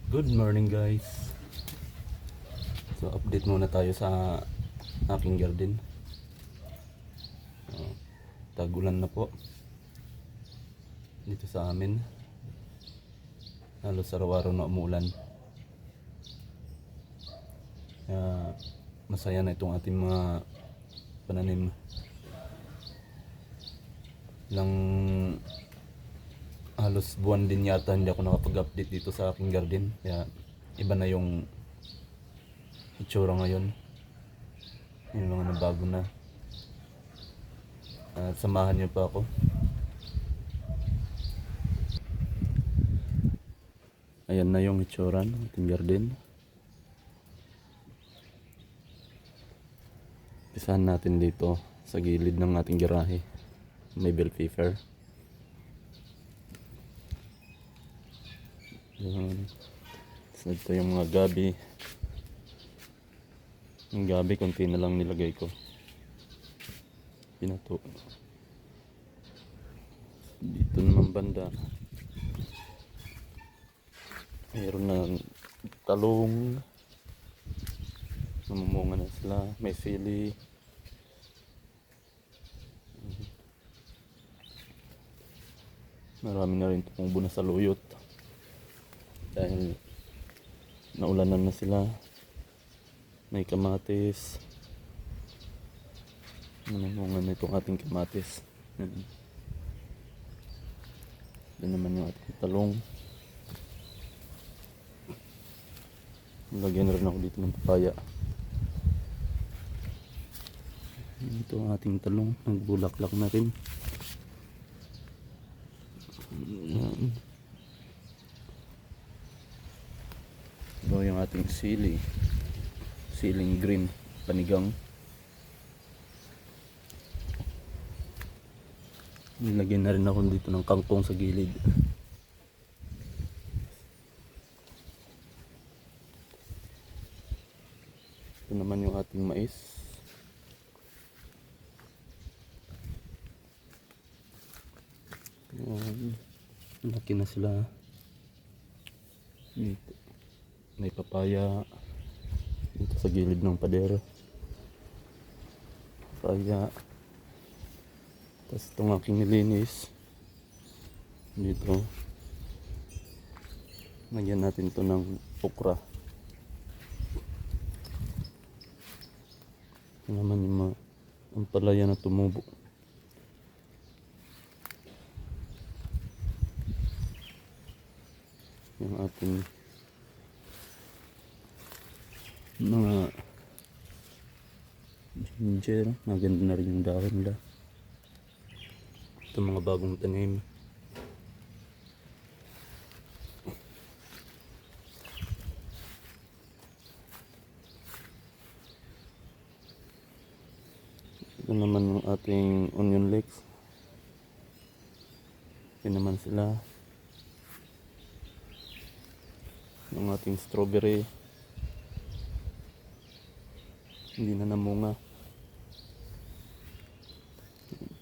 Good morning guys. So update muna tayo sa aking garden. Tag-ulan na po dito sa amin. Halos araw-araw na umulan. Kaya masaya na itong ating mga pananim. Ilang halos buwan din yata hindi ako nakapag-update dito sa aking garden. Kaya iba na yung itsura ngayon. Yung mga nabago na. At samahan niyo pa ako. Ayan na yung itsura ng ating garden. Pisahan natin dito sa gilid ng ating garahe. May bell pepper. Ayan. So ito yung mga gabi. Yung gabi konti na lang nilagay ko. Pinato. Dito naman banda. Mayroon na talong. Namumunga na sila. May sili. Marami na rin tumubo na sa luyot. Dahil naulanan na sila. May kamatis. Namumunga na itong ating kamatis. Yan naman yung ating talong. Lagyan na rin ako dito ng papaya. Ito ang ating talong. Nagbulaklak na rin. Yan. Ito yung ating sili. Siling green. Panigang. Nilagyan na rin ako dito ng kangkong sa gilid. Ito naman yung ating mais. Ayan. Laki na sila. Dito. May papaya. Dito sa gilid ng pader. Papaya. Tapos itong aking nilinis. Dito. Nagyan natin ito ng okra. Ito naman yung mga ampalaya na tumubo. Yung ating mga ginger. Maganda na rin yung dahon nila. Ito mga bagong tanim. Ito naman yung ating onion leeks. Ito naman sila. Yung ating strawberry. Hindi na namunga.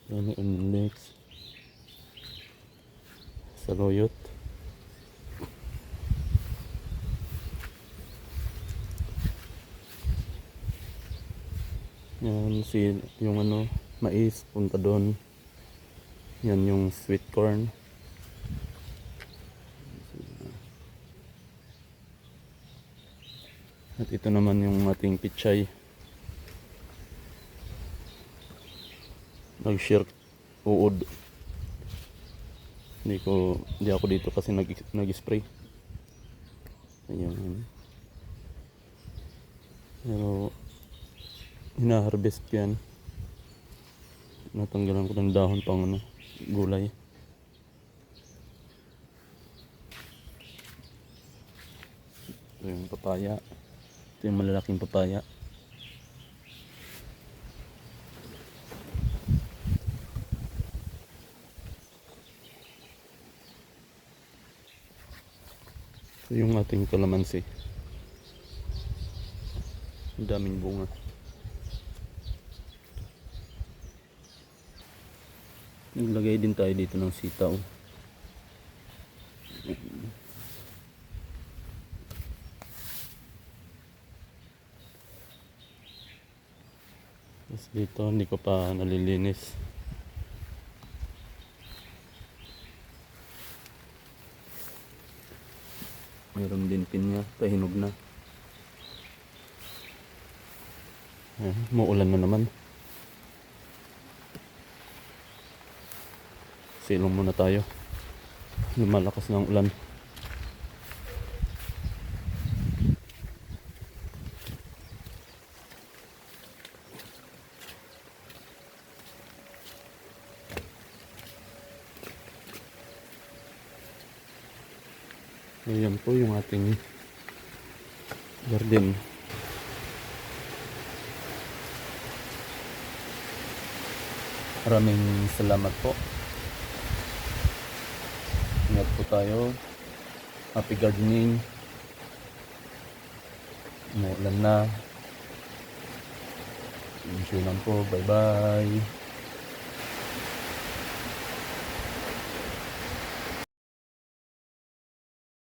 Yan yung onion leeks. Saluyot. Yan yung mais punta doon. Yan yung sweet corn. At ito naman yung ating pichay. Nag-share uod. Hindi ako dito kasi nag-spray. Ayan. Pero hina-harvest ko yan. Natanggalan ko ng dahon pang gulay. Ito yung papaya. Ito yung malalaking papaya. Ito yung ating kalamansi. Ang daming bunga. Naglagay din tayo dito ng sitaw. Dito hindi ko pa nalilinis. Meron din pinya, pahinog na. Muulan na naman. Silong muna tayo. Lumalakas ng ulan. Ayan po yung ating garden. Maraming salamat po. Ingat po tayo. Happy gardening. Umuulan na. Enjoy lang po. Bye bye.